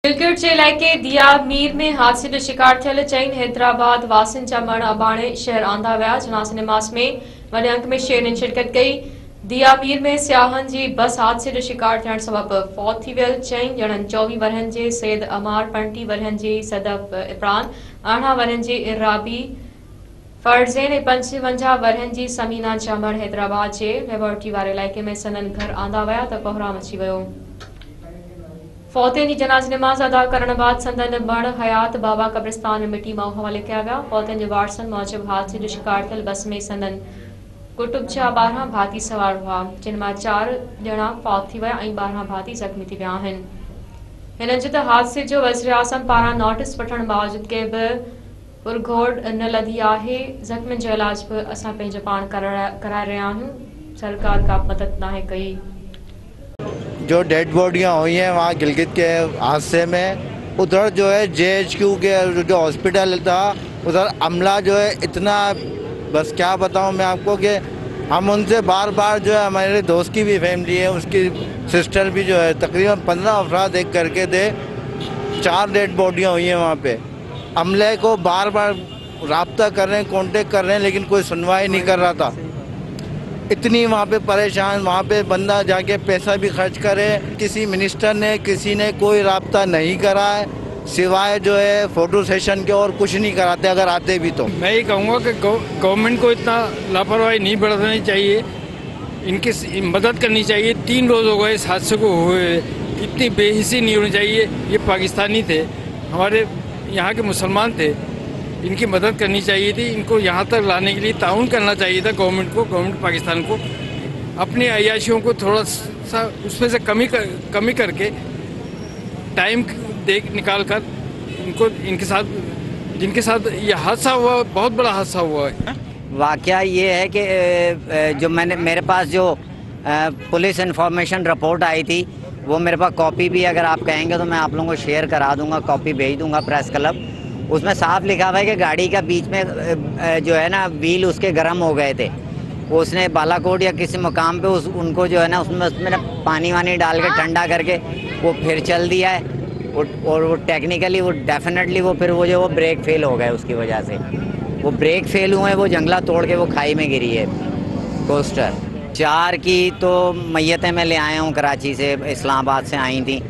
गिलगिट जे इलाइक़े दिया मीर में हादसे जो शिकार थियल चईन हैदराबाद वासिन जा मण अबाणे शहर आंदा विया। जनाज़ नमाज़ में वॾे अंक में शहर ने शिरकत कई। दिया मीर में सियाहन जी बस हादसे जो शिकार थियण सबबि फौत थी वियल। चईन ॼणनि 24 वरहनि जे सैद अमार, 35 वरहनि जे सदफ इमरान, 18 वरहनि जे इराबी फर्ज़ेन ऐं 55 वरहनि जी समीना जा मण हैदराबाद जे लेबोरेटरी वारे इलाइक़े में संदनि घर आंदा विया त कोहराम अची वियो। फौतन की जनाज़ नमाज अदा करण बाद संदन मण हयात बाबा कब्रिस्तान में मिट्टी मां हवाले किया विया। फौतन जे वारसन मूजिब हादसे जो शिकार थियल बस में संदन कुटुब जा 12 भाती सवार हुआ, जिन मां 4 ॼणा फौत थी विया ऐं 12 भाती ज़ख़्मी थी विया आहिनि। हिननि जो त हादसे जो वज़ीर आज़म पारां नोटिस वठण बावजूद के बि पुरघोड़ न लधी आहे। ज़ख़्मियुनि जो इलाज भी असां पंहिंजो पाण कराए रहिया आहियूं। सरकार का मदद नाहे कई। जो डेड बॉडियाँ हुई हैं वहाँ गिलगित के हादसे में, उधर जो है JHQ के जो हॉस्पिटल था उधर अमला जो है इतना, बस क्या बताऊँ मैं आपको कि हम उनसे बार बार जो है, हमारे दोस्त की भी फैमिली है, उसकी सिस्टर भी जो है, तकरीबन 15 अफराद एक करके थे, 4 डेड बॉडियाँ हुई हैं वहाँ पे। अमले को बार बार राब्ता कर रहे हैं, कॉन्टेक्ट कर रहे हैं, लेकिन कोई सुनवाई नहीं कर रहा था। इतनी वहाँ पे परेशान, वहाँ पे बंदा जाके पैसा भी खर्च करे, किसी मिनिस्टर ने किसी ने कोई राब्ता नहीं करा है, सिवाय जो है फोटो सेशन के, और कुछ नहीं कराते अगर आते भी तो। मैं ये कहूँगा कि गवर्नमेंट को इतना लापरवाही नहीं बरतनी चाहिए, इनकी मदद करनी चाहिए। 3 रोज़ हो गए इस हादसे को हुए, इतनी बेहिसी नहीं होनी चाहिए। ये पाकिस्तानी थे, हमारे यहाँ के मुसलमान थे, इनकी मदद करनी चाहिए थी। इनको यहाँ तक लाने के लिए ताउन करना चाहिए था गवर्नमेंट को, गवर्नमेंट पाकिस्तान को। अपनी अय्याशियों को थोड़ा सा उसमें से कमी करके टाइम निकाल कर इनको, इनके साथ जिनके साथ ये हादसा हुआ, बहुत बड़ा हादसा हुआ है। वाकया ये है कि जो मेरे पास जो पुलिस इंफॉर्मेशन रिपोर्ट आई थी, वो मेरे पास कॉपी भी अगर आप कहेंगे तो मैं आप लोगों को शेयर करा दूंगा, कॉपी भेज दूंगा प्रेस क्लब। उसमें साफ लिखा हुआ है कि गाड़ी का बीच में जो है ना व्हील उसके गर्म हो गए थे। उसने बालाकोट या किसी मुकाम पे उनको जो है ना उसमें पानी वानी डाल के ठंडा करके वो फिर चल दिया है। और वो टेक्निकली वो डेफिनेटली वो फिर वो ब्रेक फेल हो गए, उसकी वजह से वो ब्रेक फेल हुए, वो जंगला तोड़ के वो खाई में गिरी है कोस्टर। 4 की तो मैयतें मैं ले आया हूँ कराची से, इस्लामाबाद से आई थी,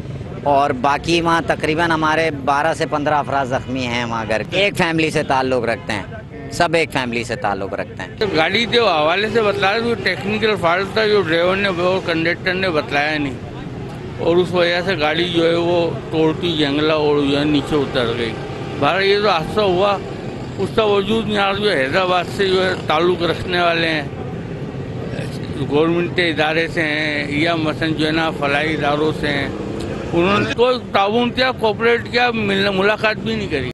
और बाकी वहाँ तकरीबन हमारे 12 से 15 अफराद ज़ख्मी हैं वहाँ घर। एक फैमिली से ताल्लुक़ रखते हैं, सब एक फैमिली से ताल्लुक़ रखते हैं। तो गाड़ी के हवाले से बतलाया तो टेक्निकल फॉल्ट था, जो ड्राइवर ने और कंडक्टर ने बतलाया नहीं, और उस वजह से गाड़ी जो है वो तोड़ती जंगला और जो है नीचे उतर गई। बाहर ये जो हादसा हुआ, उसका वजूद यहाँ जो हैदराबाद से जो है ताल्लुक़ रखने वाले हैं, गवर्नमेंट के इदारे से हैं, या मसलन जो है ना फलाही इदारों से हैं, उन्होंने कोई ताउन किया, कोऑपरेट किया, मुलाकात भी नहीं करी।